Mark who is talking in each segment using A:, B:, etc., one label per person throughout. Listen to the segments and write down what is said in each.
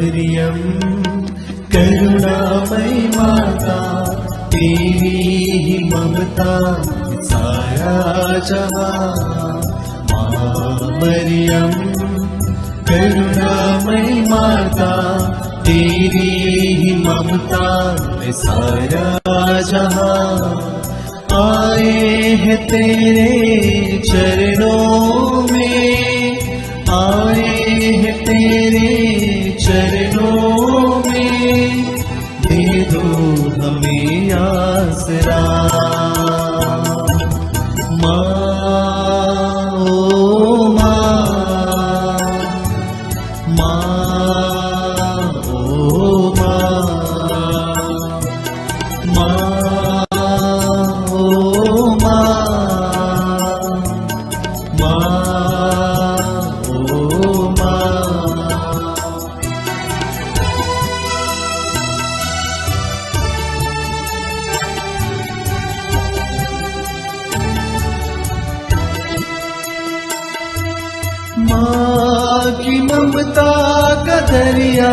A: मरियम करुणामयी माता, तेरी ही ममता सारा जहां। माँ मरियम करुणामयी माता, तेरी ही ममता सारा जहां। आए हैं तेरे चरणों में, आए हैं तेरे चरणों में, दे दो हमें आसरा। माँ ओ माँ, माँ ओ माँ, माँ ओ माँ, माँ ओ माँ। माँ की ममता का दरिया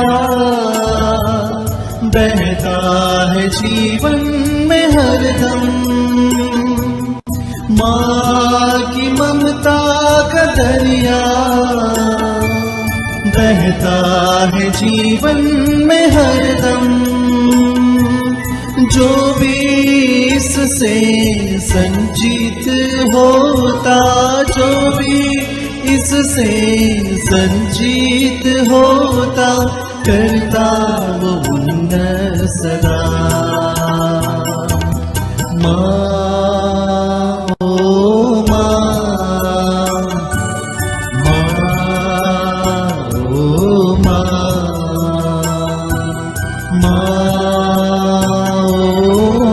A: बहता है जीवन में हरदम। माँ की ममता का दरिया बहता है जीवन में हरदम। जो भी इससे संचित होता, जो भी इससे संचित होता, करता वो पुण्य सदा। माँ ओ माँ, माँ ओ माँ, माँ ओ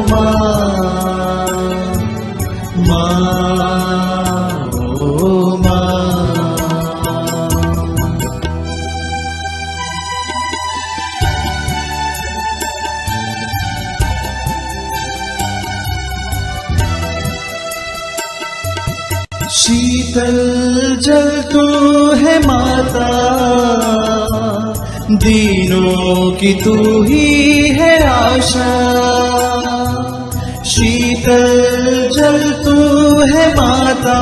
A: माँ, माँ ओ माँ। शीतल जल तू है माता, दीनों की तू ही है आशा। शीतल जल तू है माता,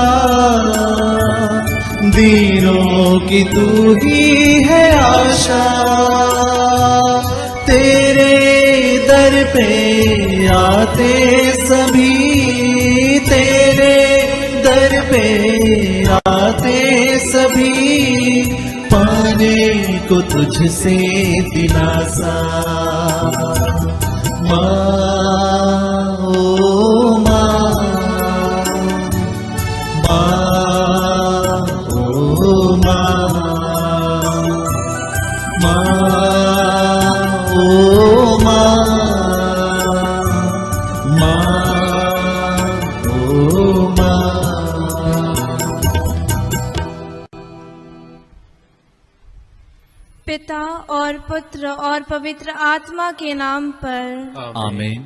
A: दीनों की तू ही है आशा। तेरे दर पे आते सभी, तेरे दर पे आते सभी, पाने को तुझसे दिलासा। माँ ओ माँ, माँ ओ माँ, माँ ओ माँ, माँ ओ माँ।
B: पिता और पुत्र और पवित्र आत्मा के नाम पर
C: आमीन।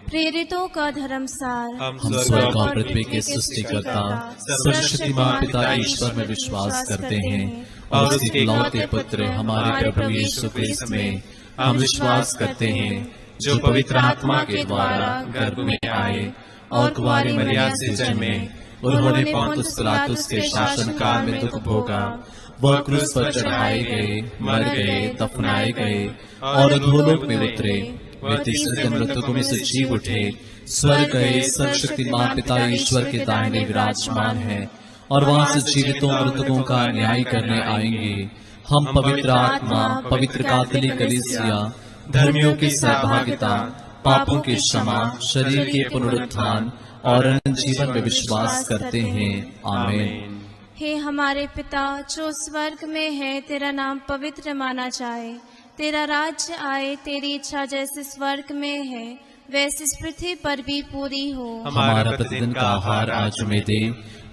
B: प्रेरितों का धर्मसार।
C: हम स्वर्ग और पृथ्वी के सृष्टिकर्ता सर्वशक्तिमान पिता ईश्वर में विश्वास करते हैं और उसके इकलौते पुत्र हमारे प्रभु यीशु क्रिस्त में हम विश्वास करते हैं, जो पवित्र आत्मा के द्वारा गर्भ में आए और कुंवारी मरियम से जन्मे। उन्होंने पोंतुस पिलातुस के शासन काल में दुख भोगा, वह क्रूस पर चढ़ाए गए, मर गए, दफनाए गए और अधोलोक में उतरे। वे तीसरे दिन मृतकों में से जी उठे, स्वर्ग गए, सर्वशक्तिमान पिता ईश्वर के दाहिने विराजमान है और वहां से जीवितों मृतकों का न्याय करने आएंगे। हम पवित्र आत्मा, पवित्र कैथोलिक कलीसिया, धर्मियों की सहभागिता, पापों की क्षमा, शरीर के पुनरुत्थान और अनंत जीवन में विश्वास करते हैं। आमीन।
B: हे हमारे पिता जो स्वर्ग में है, तेरा नाम पवित्र माना जाए, तेरा राज्य आए, तेरी इच्छा जैसे स्वर्ग में है वैसे इस पृथ्वी पर भी पूरी हो।
C: हमारा प्रतिदिन का आहार आज हमें दे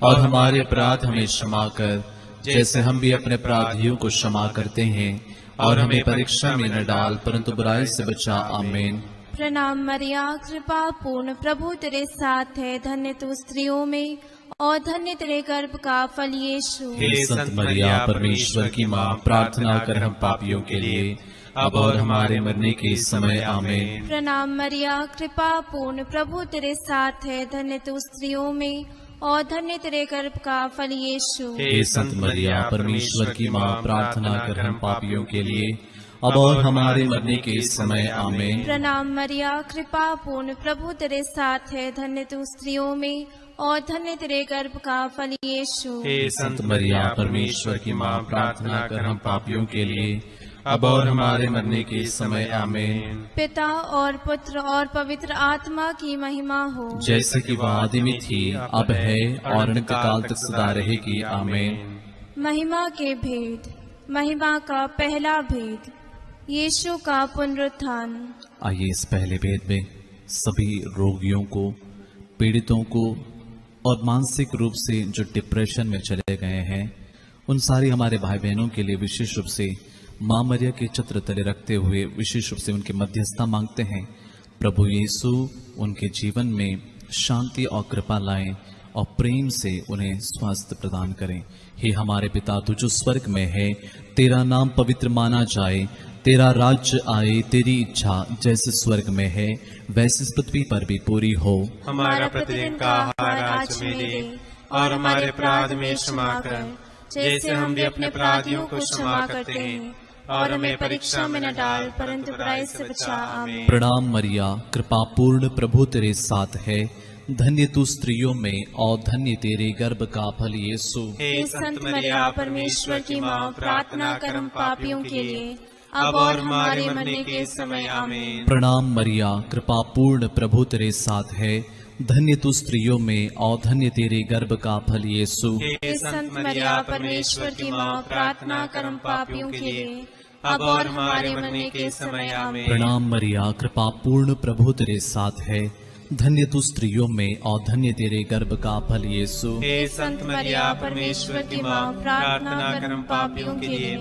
C: और हमारे अपराध हमें क्षमा कर, जैसे हम भी अपने अपराधियों को क्षमा करते हैं, और हमें परीक्षा में न डाल परंतु बुराई से बचा। आमीन।
B: प्रणाम मरिया, कृपा पूर्ण, प्रभु तेरे साथ है, धन्य तू स्त्रियों में और धन्य तेरे गर्भ का फल यीशु।
C: हे संत मरिया परमेश्वर की माँ, प्रार्थना कर हम पापियों के लिए अब और हमारे मरने के समय आमीन।
B: प्रणाम मरिया, कृपा पूर्ण, प्रभु तेरे साथ है, धन्य तू स्त्रियों में और धन्य तेरे गर्भ का फल यीशु।
C: हे संत मरिया परमेश्वर की माँ, प्रार्थना कर हम पापियों के लिए अब और हमारे मरने के समय आमीन।
B: प्रणाम मरिया, कृपा पूर्ण, प्रभु तेरे साथ है, धन्य तू स्त्रियों में और धन्य तेरे गर्भ का फल यीशु।
C: हे संत मरिया परमेश्वर की माँ, प्रार्थना कर हम पापियों के लिए अब और हमारे मरने के समय आमीन।
B: पिता और पुत्र और पवित्र आत्मा की महिमा हो,
C: जैसे कि वह आदि में थी, अब है और अनंत काल तक सदा रहेगी आमीन।
B: महिमा के भेद। महिमा का पहला भेद, यीशु का पुनरुत्थान।
C: आइए इस पहले भेद में सभी रोगियों को, पीड़ितों को और मानसिक रूप से जो डिप्रेशन में चले गए हैं, उन सारी हमारे भाई बहनों के लिए विशेष रूप से माँ मरिया के छत्र तले रखते हुए विशेष रूप से उनकी मध्यस्थता मांगते हैं। प्रभु यीशु उनके जीवन में शांति और कृपा लाएं और प्रेम से उन्हें स्वास्थ्य प्रदान करें। हे हमारे पिता, तू जो स्वर्ग में है, तेरा नाम पवित्र माना जाए, तेरा राज्य आए, तेरी इच्छा जैसे स्वर्ग में है वैसे इस पृथ्वी पर भी पूरी हो।
A: हमारा प्रतिदिन का आहार आज हमें दे और हमारे अपराध में क्षमा कर, जैसे हम भी अपने अपराधियों को क्षमा करते हैं, और हमें परीक्षा में न डाल परंतु बुराई से बचा। आमीन।
C: प्रणाम मरिया, कृपा पूर्ण, प्रभु तेरे साथ है, धन्य तू स्त्रियों में और धन्य तेरे गर्भ का फल यीशु।
A: हे संत मरिया परमेश्वर की माँ, प्रार्थना कर हम पापियों के लिए अब और हमारे मरने के समय। आमीन।
C: प्रणाम मरिया, कृपा पूर्ण, प्रभु तेरे साथ है, धन्य तू स्त्रियों में और धन्य तेरे गर्भ का फल यीशु।
A: हे संत मरिया परमेश्वर की माँ, प्रार्थना कर हम पापियों के लिए अब और हमारे मरने के समय। आमीन।
C: प्रणाम मरिया, कृपा पूर्ण, प्रभु तेरे साथ है, धन्य तू स्त्रियों में और धन्य तेरे गर्भ का फल यीशु।
A: हे संत मरिया परमेश्वर की माँ, प्रार्थना कर हम पापियों के लिए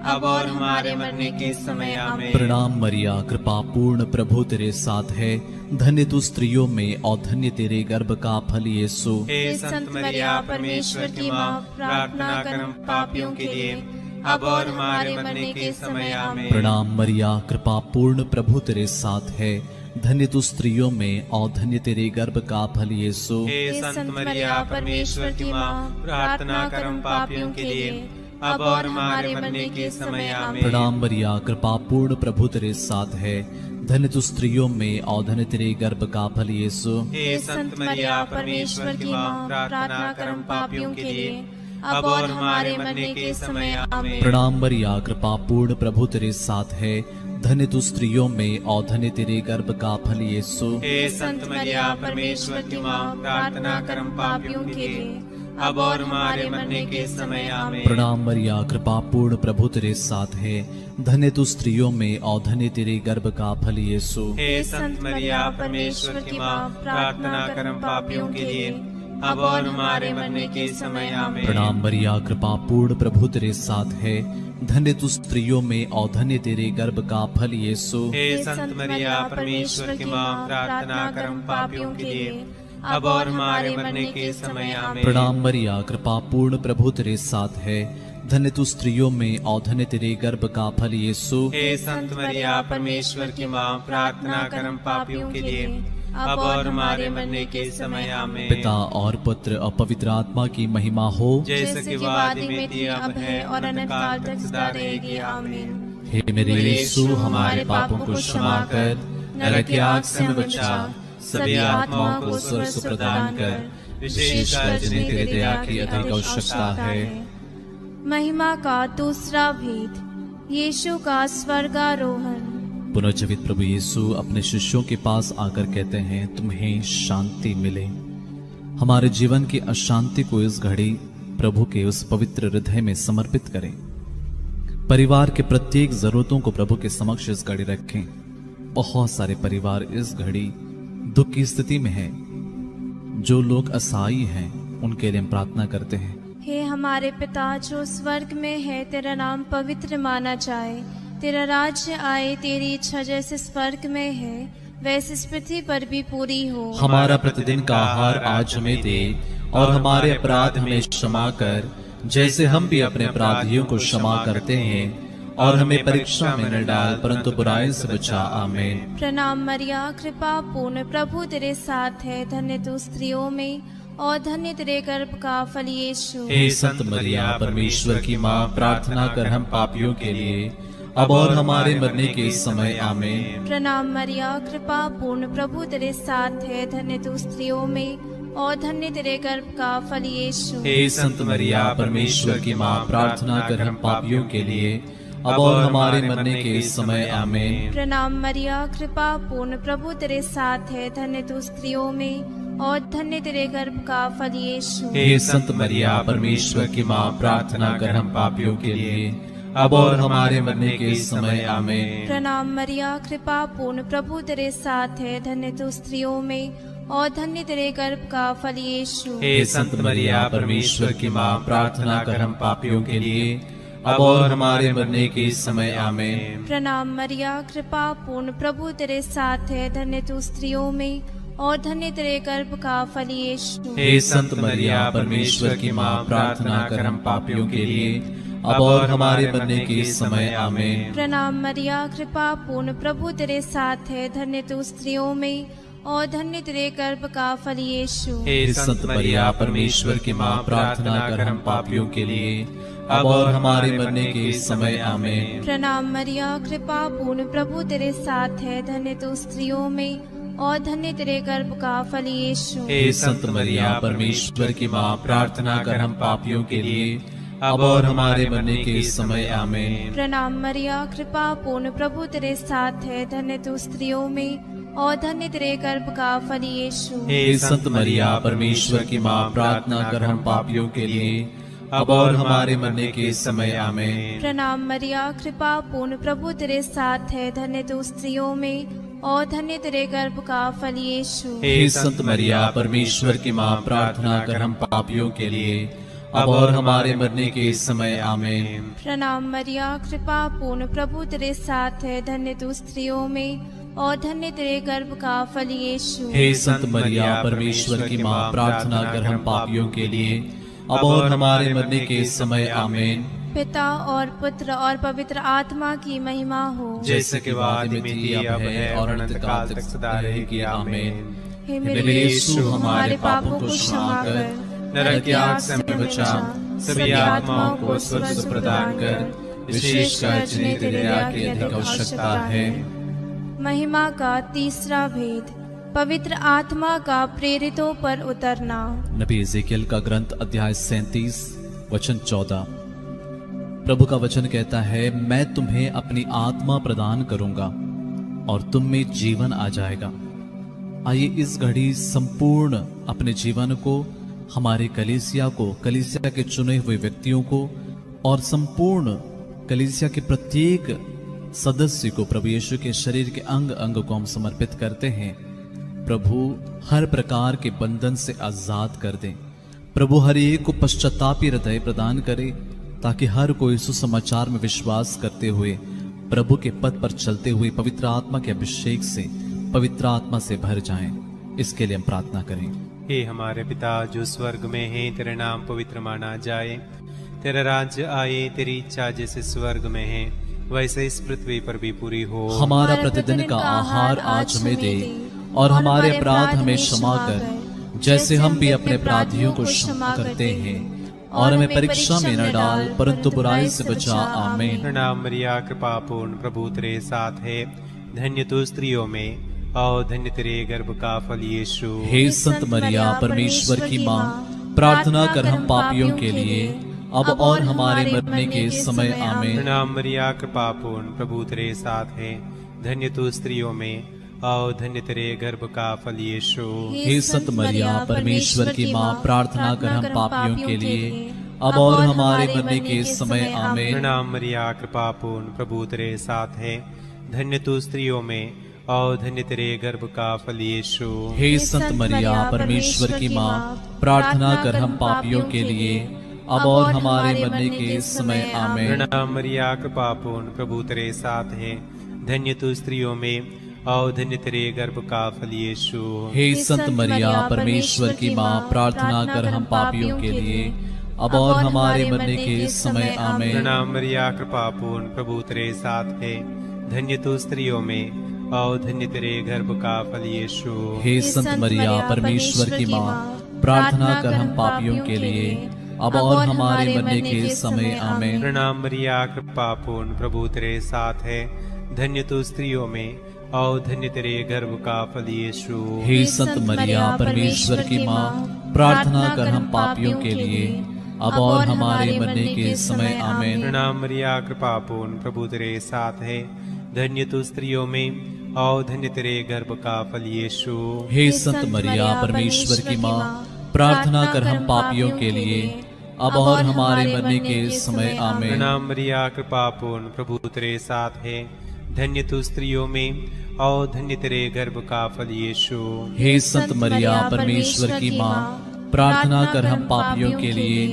A: अब और हमारे मरने के समय। आमीन।
C: प्रणाम मरिया, कृपा पूर्ण, प्रभु तेरे साथ है, धन्य तू स्त्रियों में और धन्य तेरे गर्भ का फल यीशु।
A: हे संत मरिया परमेश्वर की माँ, प्रार्थना कर हम पापियों के लिए अब और हमारे मरने के समय। आमीन।
C: प्रणाम मरिया, कृपा पूर्ण, प्रभु तेरे साथ है, धन्य तू स्त्रियों में और धन्य तेरे गर्भ का फल यीशु।
A: हे संत मरिया परमेश्वर की माँ, प्रार्थना कर हम पापियों के लिए अब और हमारे मरने के समय। आमीन।
C: प्रणाम मरिया, कृपा पूर्ण, प्रभु तेरे साथ है, धन्य तू स्त्रियों में और धन्य तेरे गर्भ का फल यीशु।
A: हे संत मरिया परमेश्वर की माँ, प्रार्थना कर हम पापियों के लिए अब और हमारे मरने के समय। आमीन।
C: प्रणाम मरिया, कृपा पूर्ण, प्रभु तेरे साथ है, धन्य तू स्त्रियों में और धन्य तेरे गर्भ का फल यीशु।
A: हे संत मरिया परमेश्वर की माँ, प्रार्थना कर हम पापियों के लिए अब और हमारे मरने के समय। आमीन।
C: प्रणाम मरिया, कृपा पूर्ण, प्रभु तेरे साथ है, धन्य तू स्त्रियों में और धन्य तेरे गर्भ का फल यीशु।
A: हे संत मरिया परमेश्वर की माँ, प्रार्थना कर हम पापियों के लिए अब और हमारे मरने के समय। आमीन।
C: प्रणाम मरिया, कृपा पूर्ण, प्रभु तेरे साथ है, धन्य तू स्त्रियों में और धन्य तेरे गर्भ का फल यीशु।
A: हे संत मरिया परमेश्वर की माँ, प्रार्थना कर हम पापियों के लिए अब और हमारे मरने के समय। आमीन।
C: प्रणाम मरिया, कृपा पूर्ण, प्रभु तेरे साथ है, धन्य तू स्त्रियों में और धन्य तेरे गर्भ का फल यीशु।
A: हे संत मरिया परमेश्वर की माँ, प्रार्थना कर हम पापियों के लिए अब और हमारे मरने के समय। आमीन।
C: पिता और पुत्र और पवित्र आत्मा की महिमा हो,
A: जैसे कि वादी में थी, अब है और अनंत काल तक सदा रहेगी। आमीन।
C: हे मेरे यीशु, हमारे पापों को क्षमा कर, नरक की आग से हमें बचा, सभी आत्माओं को स्वर्ग प्रदान कर, विशेषकर जिन्हें तेरे दया की अधिक आवश्यकता है।
B: महिमा का दूसरा भेद, यीशु का स्वर्गारोहण।
C: पुनर्जीवित प्रभु यीशु अपने शिष्यों के पास आकर कहते हैं, तुम्हें शांति मिले। हमारे जीवन की अशांति को इस घड़ी प्रभु के उस पवित्र हृदय में समर्पित करें। परिवार के प्रत्येक जरूरतों को प्रभु के समक्ष इस घड़ी रखें। बहुत सारे परिवार इस घड़ी दुख की स्थिति में हैं। जो लोग असहाय हैं उनके लिए हम प्रार्थना करते हैं।
B: हे हमारे पिता जो स्वर्ग में है, तेरा नाम पवित्र माना जाए, तेरा राज्य आए, तेरी इच्छा जैसे स्वर्ग में है वैसे इस पृथ्वी पर भी पूरी हो।
C: हमारा प्रतिदिन का आहार आज हमें दे और हमारे अपराध हमें क्षमा कर, जैसे हम भी अपने अपराधियों को क्षमा करते हैं। और हमें परीक्षा में न डाल, परंतु बुराई से बचा। आमीन।
B: प्रणाम मरिया, कृपा पूर्ण, प्रभु तेरे साथ है। धन्य तू स्त्रियों में और धन्य तेरे गर्भ का फल यीशु।
C: हे संत मरिया, परमेश्वर की माँ, प्रार्थना कर हम पापियों के लिए, अब और हमारे मरने के समय। आमीन।
B: प्रणाम मरिया, कृपा पूर्ण, प्रभु तेरे साथ है। धन्य तू स्त्रियों में और धन्य तेरे गर्भ का फल यीशु।
C: हे संत मरिया, परमेश्वर की माँ, प्रार्थना कर हम पापियों के लिए, अब और हमारे मरने के समय। आमीन।
B: प्रणाम मरिया, कृपा पूर्ण, प्रभु तेरे साथ है। धन्य तू स्त्रियों में और धन्य तेरे गर्भ का फल यीशु।
C: हे संत मरिया, परमेश्वर की माँ, प्रार्थना कर हम पापियों के लिए, अब और हमारे मरने के समय। आमीन।
B: प्रणाम मरिया, कृपा पूर्ण, प्रभु तेरे साथ है। धन्य तू स्त्रियों में और धन्य तेरे गर्भ का फल यीशु।
C: हे संत मरिया, परमेश्वर की माँ, प्रार्थना कर हम पापियों के लिए, अब और हमारे मरने के समय। आमीन।
B: प्रणाम मरिया, कृपा पूर्ण, प्रभु तेरे साथ है। धन्य तू स्त्रियों में और धन्य तेरे गर्भ का फल यीशु।
C: हे संत मरिया, परमेश्वर की माँ, प्रार्थना कर हम पापियों के लिए, अब और हमारे मरने के समय। आमीन।
B: प्रणाम मरिया, कृपा पूर्ण, प्रभु तेरे साथ है। धन्य तू स्त्रियों में और धन्य तेरे गर्भ का फल यीशु।
C: हे संत मरिया, परमेश्वर की माँ, प्रार्थना कर हम पापियों के लिए, अब और हमारे मरने के समय। आमीन।
B: प्रणाम मरिया, कृपा पूर्ण, प्रभु तेरे साथ है। धन्य तू स्त्रियों में और धन्य तेरे गर्भ का फल यीशु।
C: हे संत मरिया, परमेश्वर की माँ, प्रार्थना कर हम पापियों के लिए, अब और हमारे मरने के समय। आमीन।
B: प्रणाम मरिया, कृपा पूर्ण, प्रभु तेरे साथ है। धन्य तू स्त्रियों में और धन्य तेरे गर्भ का फल यीशु।
C: हे संत मरिया, परमेश्वर की माँ, प्रार्थना कर हम पापियों के लिए, अब और हमारे मरने के समय। आमीन।
B: प्रणाम मरिया, कृपा पूर्ण, प्रभु तेरे साथ है। धन्य तू स्त्रियों में और धन्य तेरे गर्भ का फल यीशु।
C: हे संत मरिया, परमेश्वर की माँ, प्रार्थना कर हम पापियों के लिए, अब और हमारे मरने के समय। आमीन।
B: प्रणाम मरिया, कृपा पूर्ण, प्रभु तेरे साथ है। धन्य तू स्त्रियों में और धन्य तेरे गर्भ का फल यीशु।
C: हे संत मरिया, परमेश्वर की माँ, प्रार्थना कर हम पापियों के लिए, अब और हमारे मरने के समय। आमीन।
B: पिता और पुत्र और पवित्र आत्मा की महिमा हो,
C: जैसे कि वादी में थी, अब है और अनंत काल तक सदा रहेगी। आमीन।
B: हे
C: मेरे यीशु, हमारे पापों को क्षमा कर, नरक की आग से हमें बचा, सभी आत्माओं को स्वर्ग प्रदान कर, विशेषकर जिन्हें तेरे दया की अधिक आवश्यकता है।
B: महिमा का तीसरा भेद, पवित्र आत्मा का प्रेरितों पर उतरना।
C: नबी एजेकियल का ग्रंथ अध्याय 37 वचन 14। प्रभु का वचन कहता है, मैं तुम्हें अपनी आत्मा प्रदान करूंगा और तुम में जीवन आ जाएगा। आइए इस घड़ी संपूर्ण अपने जीवन को, हमारे कलीसिया को, कलीसिया के चुने हुए व्यक्तियों को और संपूर्ण कलीसिया के प्रत्येक सदस्य को प्रभु यीशु के शरीर के अंग अंग को हम समर्पित करते हैं। प्रभु हर प्रकार के बंधन से आजाद कर दें। प्रभु हर एक को पश्चातापी हृदय प्रदान करे, ताकि हर कोई सुसमाचार में विश्वास करते हुए प्रभु के पथ पर चलते हुए पवित्र आत्मा के अभिषेक से, पवित्र आत्मा से भर जाएं। इसके लिए हम प्रार्थना करें।
A: हे हमारे पिता जो स्वर्ग में है, तेरा नाम पवित्र माना जाए, तेरा राज्य आए, तेरी इच्छा जैसे स्वर्ग में है वैसे इस पृथ्वी पर भी पूरी हो।
C: हमारा प्रतिदिन का आहार आज हमें दे, और हमारे अपराध हमें क्षमा कर, जैसे हम भी अपने अपराधियों को क्षमा करते हैं, और हमें परीक्षा में न डाल, परंतु बुराई से बचा। आमीन।
A: प्रणाम मरिया, कृपा पूर्ण, प्रभु तेरे साथ है। धन्य तू स्त्रियों में और धन्य तेरे गर्भ का फल यीशु।
C: हे संत मरिया, परमेश्वर की माँ, प्रार्थना कर हम पापियों के लिए, अब और हमारे मरने के समय। आमीन।
A: प्रणाम मरिया, कृपा पूर्ण, प्रभु तेरे साथ है। धन्य तू स्त्रियों में और धन्य तेरे गर्भ का फल यीशु।
C: हे संत मरिया, परमेश्वर की माँ, प्रार्थना कर हम पापियों के लिए, अब और हमारे मरने के समय। आमीन।
A: प्रणाम मरिया, कृपा पूर्ण, प्रभु तेरे साथ है। धन्य तू स्त्रियों में और धन्य तेरे गर्भ का फल यीशु।
C: हे संत मरिया, परमेश्वर की माँ, प्रार्थना कर हम पापियों के लिए, अब और हमारे मरने के समय। आमीन।
A: प्रणाम मरिया, कृपा पूर्ण, प्रभु तेरे साथ है। धन्य तू स्त्रियों में और धन्य तेरे गर्भ का फल यीशु।
C: हे संत मरिया परमेश्वर की माँ, प्रार्थना कर हम पापियों के लिए अब और हमारे मरने के समय आमीन।
A: प्रणाम मरिया कृपा पूर्ण, प्रभु तेरे साथ है, धन्य तू स्त्रियों में और धन्य तेरे गर्भ का फल यीशु।
C: हे संत मरिया परमेश्वर की माँ, प्रार्थना कर हम पापियों के लिए अब और हमारे मरने के समय आमीन।
A: प्रणाम मरिया कृपा पूर्ण, प्रभु तेरे साथ है, धन्य तू स्त्रियों में और धन्य तेरे गर्भ का फल यीशु।
C: हे संत मरिया परमेश्वर की माँ, प्रार्थना कर हम पापियों के लिए अब और हमारे मरने के समय आमीन।
A: प्रणाम मरिया कृपा पूर्ण, प्रभु तेरे साथ है, धन्य तू स्त्रियों में और धन्य तेरे गर्भ का फल यीशु।
C: हे संत मरिया परमेश्वर की माँ, प्रार्थना कर हम पापियों के लिए अब और हमारे मरने के समय आमीन।
A: प्रणाम मरिया कृपा पूर्ण, प्रभु तेरे साथ है, धन्य तू स्त्रियों में और धन्य तेरे गर्भ का फल यीशु।
C: हे संत मरिया परमेश्वर की माँ, प्रार्थना कर हम पापियों के लिए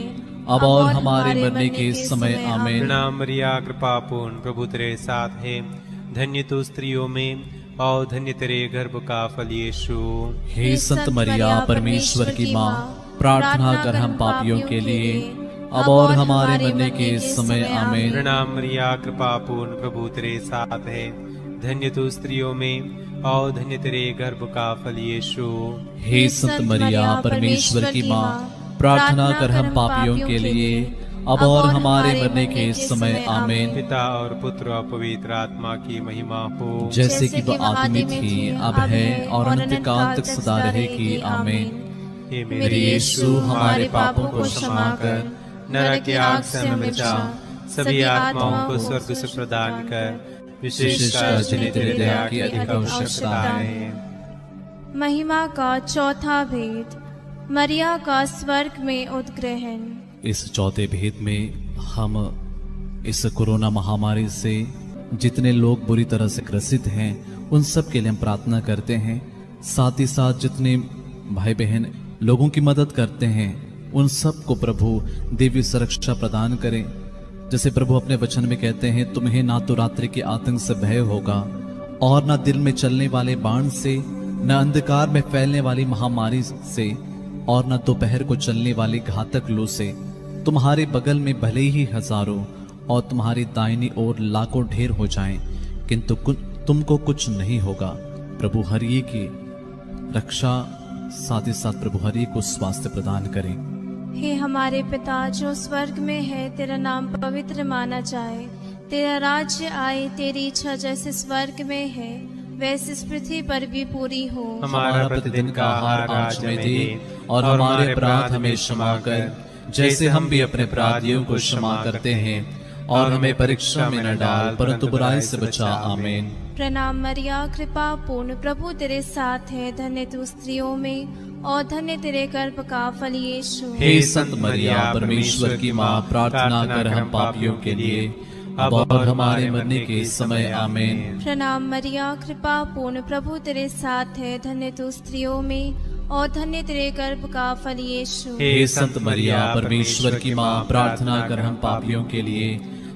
C: अब और हमारे मरने के समय आमीन।
A: प्रणाम मरिया कृपा पूर्ण, प्रभु तेरे साथ है, धन्य तू स्त्रियों में और धन्य तेरे गर्भ का फल यीशु।
C: हे संत मरिया परमेश्वर की माँ, प्रार्थना कर हम पापियों के लिए अब और हमारे मरने के समय आमीन।
A: प्रणाम मरिया कृपा पूर्ण, प्रभु तेरे साथ है, धन्य तू स्त्रियों में और धन्य तेरे गर्भ का फल यीशु।
C: हे संत मरिया परमेश्वर की माँ, प्रार्थना कर हम पापियों के लिए अब और हमारे मरने के समय आमीन।
A: पिता और पुत्र और पवित्र आत्मा की महिमा हो,
C: जैसे कि वह आदि में थी, अब है और अनंत काल तक सदा रहेगी आमीन।
A: हे
C: मेरे यीशु, हमारे पापों को क्षमा कर
A: नरक की आग से हमें बचा, सभी आत्माओं को स्वर्ग से प्रदान कर, विशेषकर जिन्हें तेरे दया की अधिक आवश्यकता है।
B: महिमा का चौथा भेद, मरिया का स्वर्ग में उद्ग्रहण।
C: इस चौथे भेद में हम इस कोरोना महामारी से जितने लोग बुरी तरह से ग्रसित हैं उन सब के लिए हम प्रार्थना करते हैं। साथ ही साथ जितने भाई बहन लोगों की मदद करते हैं उन सब को प्रभु दिव्य सुरक्षा प्रदान करें। जैसे प्रभु अपने वचन में कहते हैं, तुम्हें ना तो रात्रि के आतंक से भय होगा और ना दिन में चलने वाले बाण से, न अंधकार में फैलने वाली महामारी से और न दोपहर को चलने वाली घातक लू से। तुम्हारे बगल में भले ही हजारों और तुम्हारी दाहिनी ओर लाखों ढेर हो जाएं, किंतु तुमको कुछ नहीं होगा। प्रभु हर एक की रक्षा, साथ ही साथ प्रभु हर एक को स्वास्थ्य प्रदान करें।
B: हे हमारे पिता जो स्वर्ग में है, तेरा नाम पवित्र माना जाए, तेरा राज्य आए, तेरी इच्छा जैसे स्वर्ग में है वैसे इस पृथ्वी पर भी पूरी हो।
A: हमारा प्रतिदिन का आहार आज हमें दे और हमारे अपराध हमें क्षमा कर, जैसे हम भी अपने अपराधियों को क्षमा करते हैं, और हमें परीक्षा में न डाल परंतु बुराई से बचा। आमीन।
B: प्रणाम मरिया कृपा पूर्ण, प्रभु तेरे साथ है, धन्य तू स्त्रियों में और धन्य तेरे गर्भ का फल यीशु।
C: हे संत मरिया परमेश्वर की माँ, प्रार्थना कर हम पापियों के लिए अब और हमारे मरने के समय आमीन।
B: प्रणाम मरिया कृपा पूर्ण, प्रभु तेरे साथ है, धन्य तू स्त्रियों में और धन्य तेरे गर्भ का फल यीशु।
C: हे संत मरिया परमेश्वर की माँ, प्रार्थना कर हम पापियों के लिए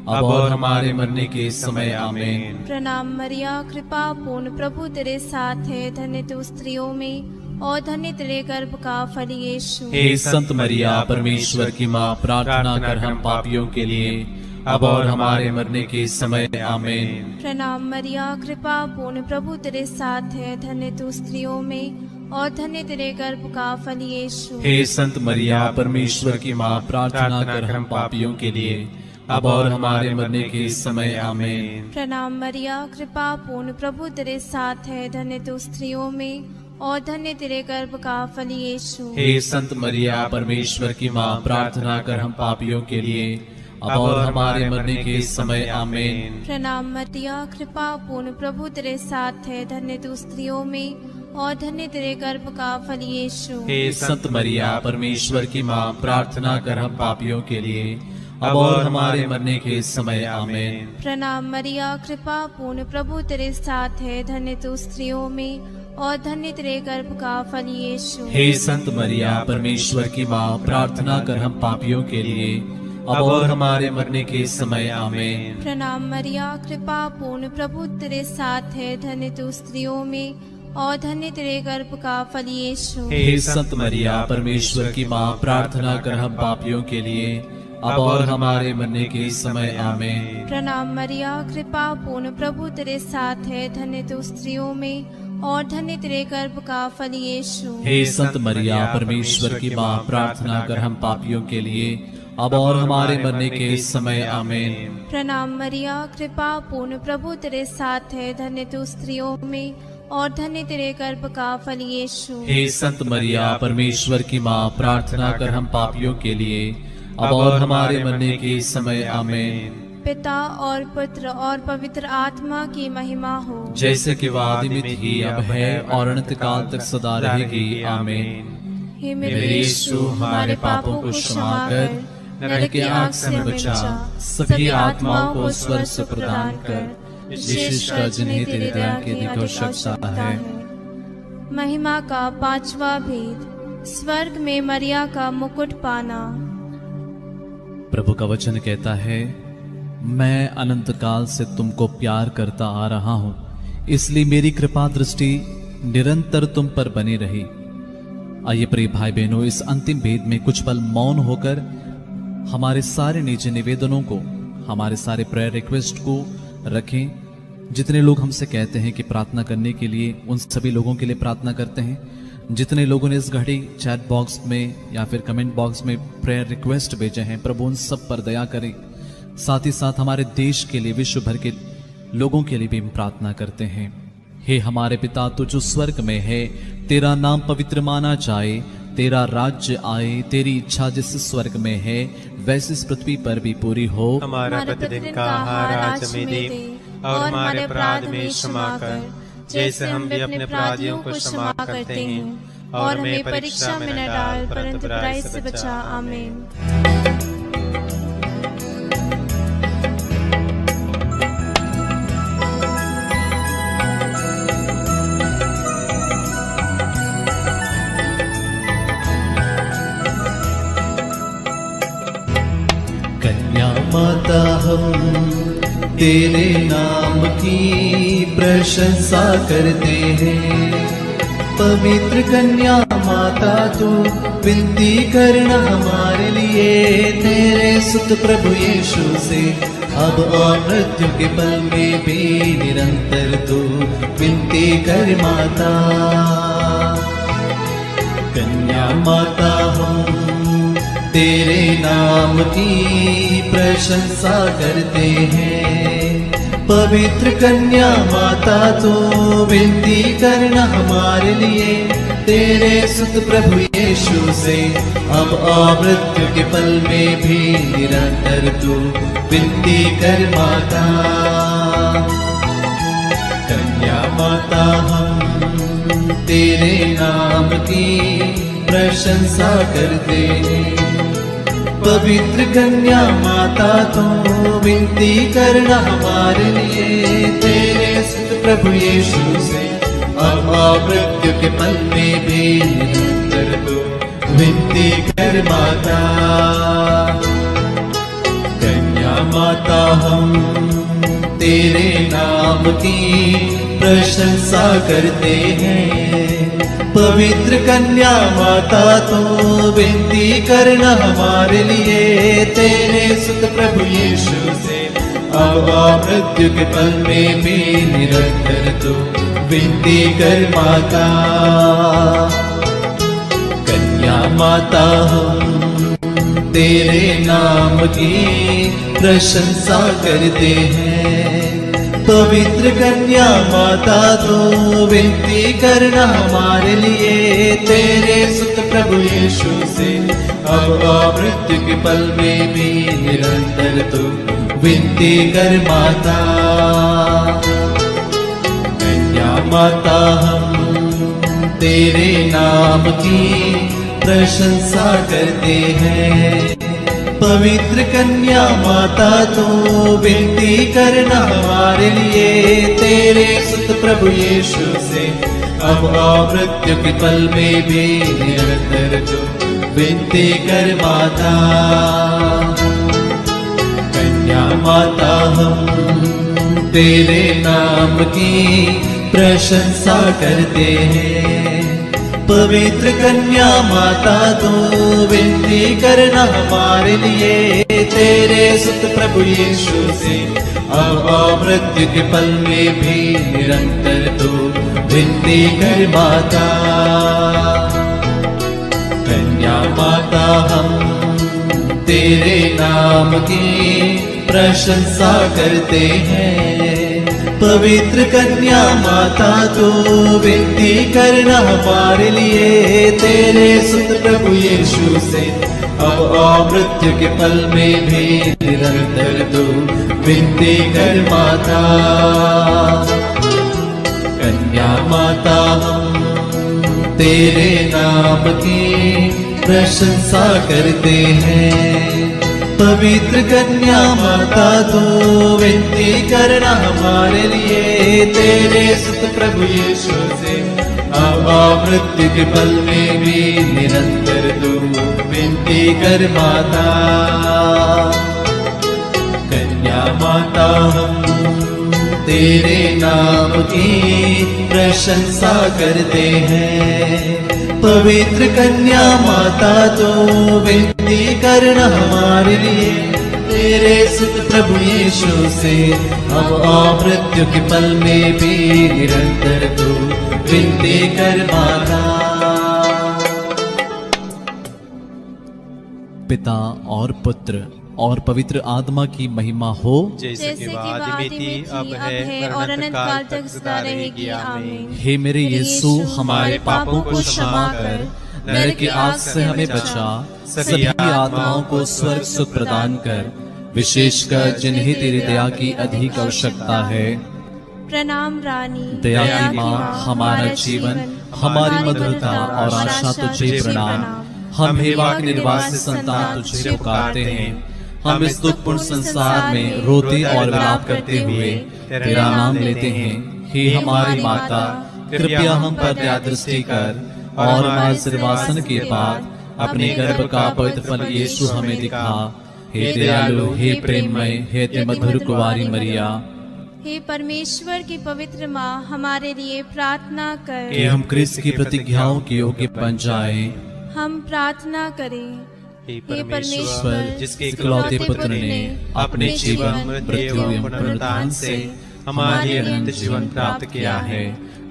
C: अब और हमारे मरने के समय आमीन।
B: प्रणाम मरिया कृपा पूर्ण, प्रभु तेरे साथ है, धन्य तू स्त्रियों में और धन्य तेरे गर्भ का फल यीशु।
C: हे संत मरिया परमेश्वर की माँ, प्रार्थना कर हम पापियों के लिए अब और हमारे मरने के समय आमीन।
B: प्रणाम मरिया कृपा पूर्ण, प्रभु तेरे साथ है, धन्य तू स्त्रियों में और धन्य तेरे गर्भ का फल यीशु।
C: हे संत मरिया परमेश्वर की माँ, प्रार्थना कर हम पापियों के लिए अब और हमारे मरने के समय आमीन।
B: प्रणाम मरिया कृपा पूर्ण, प्रभु तेरे साथ है, धन्य तू स्त्रियों में और धन्य तेरे गर्भ का फल यीशु।
C: हे संत मरिया परमेश्वर की माँ, प्रार्थना कर हम पापियों के लिए अब और हमारे मरने के समय आमीन।
B: प्रणाम मरिया कृपा पूर्ण, प्रभु तेरे साथ है, धन्य तू स्त्रियों में और धन्य तेरे गर्भ का फल यीशु।
C: हे संत मरिया परमेश्वर की माँ, प्रार्थना कर हम पापियों के लिए अब और हमारे मरने के समय आमीन।
B: प्रणाम मरिया कृपा पूर्ण, प्रभु तेरे साथ है, धन्य तू स्त्रियों में और धन्य तेरे गर्भ का फल यीशु।
C: हे संत मरिया परमेश्वर की माँ, प्रार्थना कर हम पापियों के लिए अब और हमारे मरने के समय आमीन।
B: प्रणाम मरिया, कृपा पूर्ण, प्रभु तेरे साथ है, धन्य तू स्त्रियों में और धन्य तेरे गर्भ का फल यीशु।
C: हे संत मरिया, परमेश्वर की माँ, प्रार्थना कर हम पापियों के लिए अब और हमारे मरने के समय आमीन।
B: प्रणाम मरिया, कृपा पूर्ण, प्रभु तेरे साथ है, धन्य तू स्त्रियों में और धन्य तेरे गर्भ का फल यीशु।
C: हे संत मरिया, परमेश्वर की माँ, प्रार्थना कर हम पापियों के लिए अब और हमारे मरने के समय आमीन।
B: प्रणाम मरिया, कृपा पूर्ण, प्रभु तेरे साथ है, धन्य तू स्त्रियों में और धन्य तेरे गर्भ का फल यीशु।
C: हे संत मरिया, परमेश्वर की माँ, प्रार्थना कर हम पापियों के लिए अब और हमारे मरने के समय आमीन।
B: पिता और पुत्र और पवित्र आत्मा की महिमा हो,
C: जैसे कि आदि में थी, अब है और अनंत काल तक सदा रहेगी आमीन।
B: हे
C: मेरे यीशु, हमारे पापों को क्षमा कर, नरक की आग से हमें बचा, सभी आत्माओं को स्वर्ग से प्रदान कर, विशेषकर जिन्हें तेरी दया की अधिक आवश्यकता है।
B: महिमा का पांचवा भेद, स्वर्ग में मरिया का मुकुट पाना।
C: प्रभु का वचन कहता है, मैं अनंत काल से तुमको प्यार करता आ रहा हूं, इसलिए मेरी कृपा दृष्टि निरंतर तुम पर बनी रही। आइए प्रिय भाई बहनों, इस अंतिम भेद में कुछ पल मौन होकर हमारे सारे निजी निवेदनों को, हमारे सारे प्रेयर रिक्वेस्ट को रखें। जितने लोग हमसे कहते हैं कि प्रार्थना करने के लिए, उन सभी लोगों के लिए प्रार्थना करते हैं। जितने लोगों ने इस घड़ी चैट बॉक्स में या फिर कमेंट बॉक्स में प्रेयर रिक्वेस्ट भेजे हैं, प्रभु उन सब पर दया करें। साथ ही साथ हमारे देश के लिए, विश्व भर के लोगों के लिए भी हम प्रार्थना करते हैं। हे हमारे पिता, तू जो स्वर्ग में है, तेरा नाम पवित्र माना जाए, तेरा राज्य आए, तेरी इच्छा जिस स्वर्ग में है वैसे इस पृथ्वी पर भी पूरी हो।
A: हमारा प्रतिदिन का आहार आज हमें दे और हमारे अपराध में क्षमा कर, जैसे हम भी अपने अपराधियों को क्षमा करते हैं, और हमें परीक्षा में न डाल, परंतु बुराई से बचा। आमीन।
C: माता, हम तेरे नाम की प्रशंसा करते हैं। पवित्र कन्या माता, तू विनती करना हमारे लिए, तेरे सुत प्रभु यीशु से अब और मृत्यु के पल में भी निरंतर तू विनती कर माता। कन्या माता, हम तेरे नाम की प्रशंसा करते हैं। पवित्र कन्या माता, तू विनती करना हमारे लिए, तेरे सुत प्रभु यीशु से अब और मृत्यु के पल में भी निरंतर तू विनती कर माता। कन्या माता, हम तेरे नाम की प्रशंसा करते हैं। पवित्र कन्या माता, तू विनती करना हमारे लिए, तेरे सुत प्रभु यीशु से अब मृत्यु के पल में भी निरंतर तू विनती कर माता। कन्या माता, हम तेरे नाम की प्रशंसा करते हैं। पवित्र कन्या माता, तू विनती करना हमारे लिए, तेरे सुत प्रभु यीशु से अब मृत्यु के पल में भी निरंतर तू विनती कर माता। कन्या माता, हम तेरे नाम की प्रशंसा करते हैं। पवित्र कन्या माता, तू विनती करना हमारे लिए, तेरे सुत प्रभु यीशु से अब मृत्यु के पल में भी निरंतर तू विनती कर माता। कन्या माता, हम तेरे नाम की प्रशंसा करते हैं। पवित्र कन्या माता, तू विनती करना हमारे लिए, तेरे सुत प्रभु यीशु से अब मृत्यु के पल में भी निरंतर तू विनती कर माता। माता हम तेरे नाम की प्रशंसा करते हैं। पवित्र कन्या माता तू विनती करना हमारे लिए, तेरे सुत प्रभु यीशु से अब मृत्यु के पल में भी निरंतर तू विनती कर माता। कन्या माता हम तेरे नाम की प्रशंसा करते हैं। पवित्र कन्या माता तू विनती करना हमारे लिए, तेरे सुत प्रभु यीशु से अब मृत्यु के पल में भी निरंतर तू विनती कर माता। कन्या माता हम तेरे नाम की प्रशंसा करते हैं। पवित्र कन्या माता तू विनती करना हमारे लिए, तेरे सुत प्रभु यीशु से अब मृत्यु के पल में भी निरंतर तू विनती कर माता। कन्या माता हम तेरे नाम की प्रशंसा करते हैं। पवित्र कन्या माता तो विनती करना हमारे लिए, तेरे सुत प्रभु यीशु से अब मृत्यु के पल में भी निरंतर तू विनती कर माता। पिता और पुत्र और पवित्र आत्मा की महिमा हो,
A: जैसे कि आदि में थी, अब है और अनंत काल तक सदा रहेगी। आमीन।
C: हे मेरे यीशु, हमारे पापों को क्षमा कर, नरक की आग से हमें बचा, सभी आत्माओं को स्वर्ग सुख प्रदान कर, विशेषकर जिन्हें तेरी दया की अधिक आवश्यकता है।
B: प्रणाम रानी,
C: दया की माँ, हमारा जीवन, हमारी मधुरता और आशा तुझे प्रणाम। हम हेवा के निर्वासित संतान तुझे पुकारते हैं। हम इस दुखपूर्ण संसार में रोते और विलाप करते हुए तेरा नाम लेते हैं। हे हमारी माता, कृपया हम पर दया दृष्टि कर और हमारे सिरवासन के बाद अपने गर्भ का पवित्र फल यीशु हमें दिखा। हे दयालु, हे प्रेममय, हे अति मधुर कुंवारी मरिया।
B: हे परमेश्वर की पवित्र माँ, हमारे लिए प्रार्थना कर
C: कि हम क्रिस्त की प्रतिज्ञाओं के योग्य बन जाएं।
B: हम प्रार्थना करें।
A: हे परमेश्वर, जिसके
C: इकलौते पुत्र ने अपने जीवन, मृत्यु एवं पुनरुत्थान से हमारे अनंत जीवन प्राप्त किया है,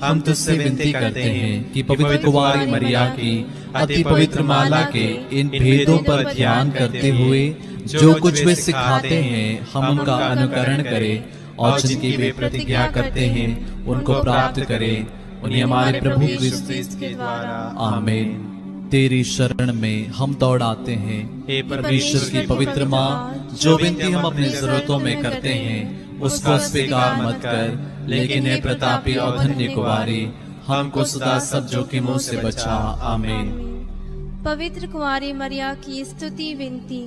C: हम तुझसे विनती करते हैं कि पवित्र कुंवारी मरिया की अति पवित्र माला के इन भेदों पर ध्यान करते हुए जो कुछ वे सिखाते हैं, हम उनका अनुकरण करें और जिनकी वे प्रतिज्ञा करते हैं उनको प्राप्त करें। उन्हें हमारे प्रभु क्रिस्त के द्वारा आमीन। तेरी शरण में हम दौड़ आते हैं। हे परमेश्वर की पवित्र माँ, जो विनती हम अपनी जरूरतों में करते हैं उसको स्वीकार मत कर, लेकिन हे प्रतापी और धन्य कुंवारी, हमको सदा सब जोखिमों से बचा। आमीन।
B: पवित्र कुंवारी मरिया की स्तुति विनती।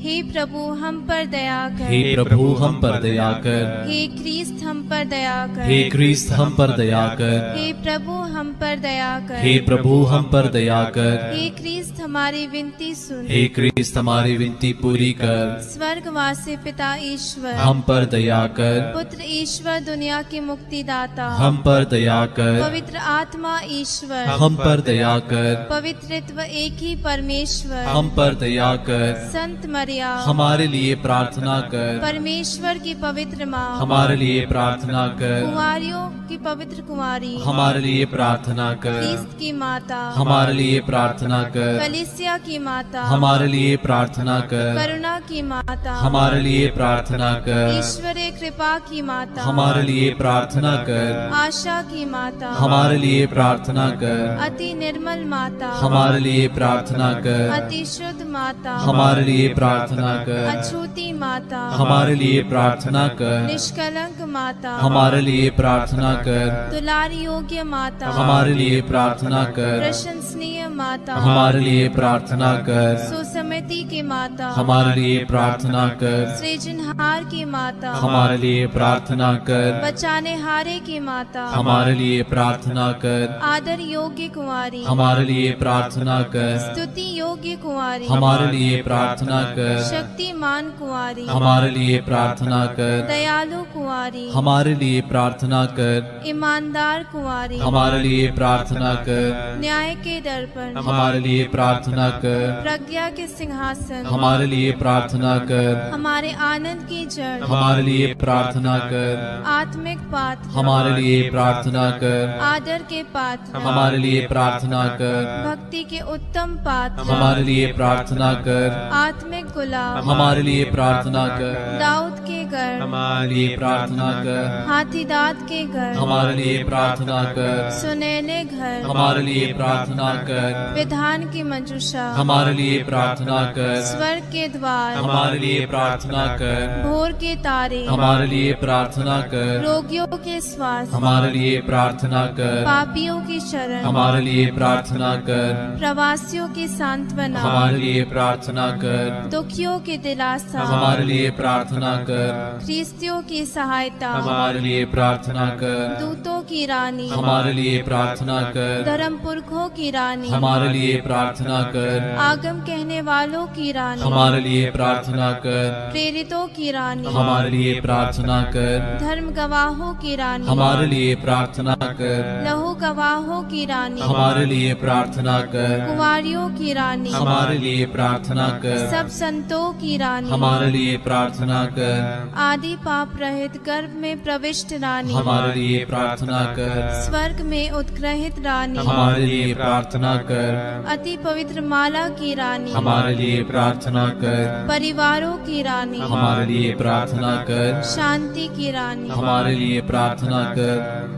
B: हे प्रभु, हम पर दया कर।
C: हे प्रभु, हम पर दया कर।
B: हे क्रिस्त, हम पर दया कर।
C: हे क्रिस्त, हम पर दया कर।
B: हे प्रभु, हम पर दया कर।
C: हे प्रभु, हम पर दया कर।
B: हे क्रिस्त, हमारी विनती सुन।
C: हे क्रिस्त, हमारी विनती पूरी कर।
B: स्वर्गवासी पिता ईश्वर,
C: हम पर दया कर।
B: पुत्र ईश्वर, दुनिया के मुक्तिदाता,
C: हम पर दया कर।
B: पवित्र आत्मा ईश्वर,
C: हम पर दया कर।
B: पवित्रत्व एक ही परमेश्वर,
C: हम पर दया कर।
B: संत मरिया,
C: हमारे लिए प्रार्थना कर।
B: परमेश्वर की पवित्र माँ,
C: हमारे लिए प्रार्थना कर।
B: कुंवारियों की पवित्र कुंवारी,
C: हमारे लिए प्रार्थना कर।
B: क्रिस्त की माता,
C: हमारे लिए प्रार्थना कर।
B: कलीसिया की माता,
C: हमारे लिए प्रार्थना कर।
B: करुणा की माता,
C: हमारे लिए प्रार्थना कर।
B: ईश्वरीय कृपा की माता,
C: हमारे लिए प्रार्थना कर।
B: आशा की माता,
C: हमारे लिए प्रार्थना कर।
B: अति निर्मल माता,
C: हमारे लिए प्रार्थना कर।
B: अति शुद्ध माता,
C: हमारे लिए प्रार्थना कर।
B: अछूती माता,
C: हमारे लिए प्रार्थना कर।
B: निष्कलंक माता,
C: हमारे लिए प्रार्थना कर।
B: दुलारी योग्य माता,
C: हमारे लिए प्रार्थना कर।
B: प्रशंसनीय माता,
C: हमारे लिए प्रार्थना कर।
B: सुसमय उन्नति की माता,
C: हमारे लिए प्रार्थना कर।
B: सृजनहार की माता,
C: हमारे लिए प्रार्थना कर।
B: बचाने हारे की माता,
C: हमारे लिए प्रार्थना कर।
B: आदर योग्य कुंवारी,
C: हमारे लिए प्रार्थना कर।
B: स्तुति योग्य कुंवारी,
C: हमारे लिए प्रार्थना कर।
B: शक्तिमान कुंवारी,
C: हमारे लिए प्रार्थना कर।
B: दयालु कुंवारी,
C: हमारे लिए प्रार्थना कर।
B: ईमानदार कुंवारी,
C: हमारे लिए प्रार्थना कर।
B: न्याय के दर्पण,
C: हमारे लिए प्रार्थना कर।
B: प्रज्ञा के सिंहासन,
C: हमारे लिए प्रार्थना कर।
B: हमारे आनंद की जड़,
C: हमारे लिए प्रार्थना कर।
B: आत्मिक पात्र,
C: हमारे लिए प्रार्थना कर।
B: आदर के पात्र,
C: हमारे लिए प्रार्थना कर।
B: भक्ति के उत्तम पात्र,
C: हमारे लिए प्रार्थना कर।
B: आत्मिक गुलाब,
C: हमारे लिए प्रार्थना कर।
B: दाऊद के घर,
C: हमारे लिए प्रार्थना कर।
B: हाथी दांत के घर,
C: हमारे लिए प्रार्थना कर।
B: सुनहले घर,
C: हमारे लिए प्रार्थना कर।
B: विधान की मंजूषा,
C: हमारे लिए प्रार्थना कर।
B: स्वर्ग के द्वार,
C: हमारे लिए प्रार्थना कर।
B: भोर के तारे,
C: हमारे लिए प्रार्थना कर।
B: रोगियों के स्वास्थ्य,
C: हमारे लिए प्रार्थना कर।
B: पापियों की शरण,
C: हमारे लिए प्रार्थना कर।
B: प्रवासियों की सांत्वना,
C: हमारे लिए प्रार्थना कर।
B: दुखियों की दिलासा,
C: हमारे लिए प्रार्थना कर।
B: ख्रिस्तियों की सहायता,
C: हमारे लिए प्रार्थना कर।
B: दूतों की रानी,
C: हमारे लिए प्रार्थना कर।
B: धर्म पुरखों की रानी,
C: हमारे लिए प्रार्थना कर।
B: आगम कहने वालों की रानी,
C: हमारे लिए प्रार्थना कर।
B: प्रेरितों की रानी,
C: हमारे लिए प्रार्थना कर।
B: धर्म गवाहों की रानी,
C: हमारे लिए प्रार्थना कर।
B: लहू गवाहों की रानी,
C: हमारे लिए प्रार्थना कर।
B: कुंवारियों की रानी,
C: हमारे लिए प्रार्थना कर।
B: सब संतों की रानी,
C: हमारे लिए प्रार्थना कर।
B: आदि पाप रहित गर्भ में प्रविष्ट रानी,
C: हमारे लिए प्रार्थना कर।
B: स्वर्ग में उत्ग्रहित रानी,
C: हमारे लिए प्रार्थना कर।
B: अति पवित्र माला की रानी,
C: हमारे लिए प्रार्थना कर।
B: परिवारों की रानी,
C: हमारे लिए प्रार्थना कर।
B: शांति की रानी,
C: हमारे लिए प्रार्थना कर।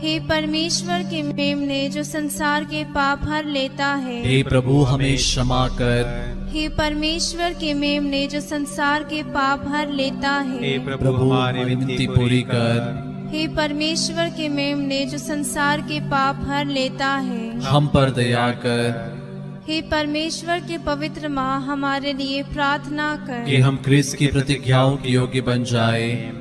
B: हे परमेश्वर के मेमने जो संसार के पाप हर लेता है,
C: हे प्रभु हमें क्षमा कर।
B: हे परमेश्वर के मेमने जो संसार के पाप हर लेता है,
A: हे प्रभु
C: प्रभु
A: हमारी
C: हमारी विनती पूरी कर।
B: हे परमेश्वर के मेमने जो संसार के पाप हर लेता है,
C: हम पर दया कर
B: हे परमेश्वर के पवित्र माँ हमारे लिए प्रार्थना कर।
C: कि हम क्रिस्त की प्रतिज्ञाओं के योग्य बन जाए।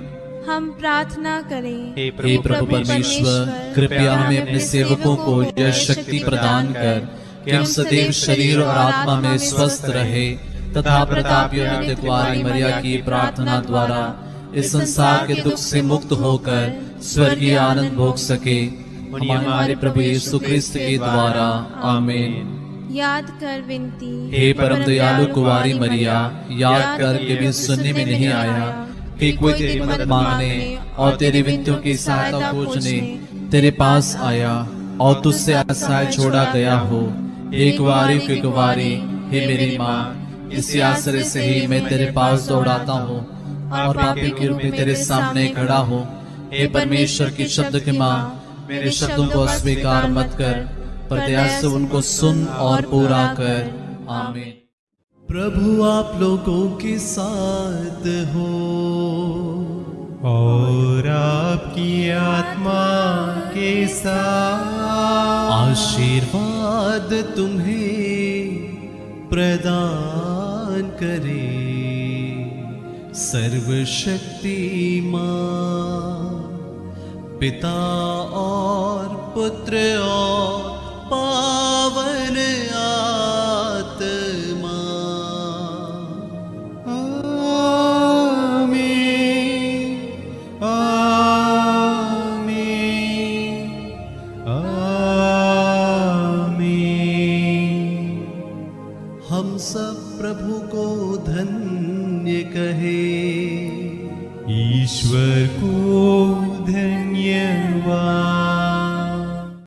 B: हम प्रार्थना करें।
A: हे
C: हे प्रभु परमेश्वर, कृपया हमें अपने सेवकों को यह शक्ति प्रदान कर कि हम सदैव शरीर और आत्मा में स्वस्थ रहे तथा प्रतापी और नित्य कुमारी मरिया की प्रार्थना द्वारा इस संसार के दुख से मुक्त होकर स्वर्गीय आनंद भोग सके। हमारे प्रभु यीशु क्रिस्त के द्वारा, आमीन।
B: याद कर विनती।
C: हे परम दयालु कुमारी मरिया, याद कर के भी सुनने में नहीं आया कि कोई तेरी मदद मांगने और तेरी विनतियों की सहायता खोजने तेरे पास आया और तुझसे आशाएं छोड़ा गया हो। हे कुंवारी की कुंवारी, हे मेरी माँ, इसी आश्रय से ही मैं तेरे पास दौड़ाता हूँ और पापी के रूप में तेरे सामने खड़ा हूँ। हे परमेश्वर की शब्द की माँ, मेरे शब्दों को अस्वीकार मत कर, पर दया से उनको सुन और पूरा कर। आमीन। प्रभु आप लोगों के साथ हो
A: और आपकी आत्मा के साथ
C: आशीर्वाद तुम्हें प्रदान करे सर्वशक्तिमान पिता और पुत्र और पावन आत्मा।
A: आमीन, आमीन, आमीन।
C: हम सब प्रभु को धन्य कहे,
A: ईश्वर को धन्यवाद।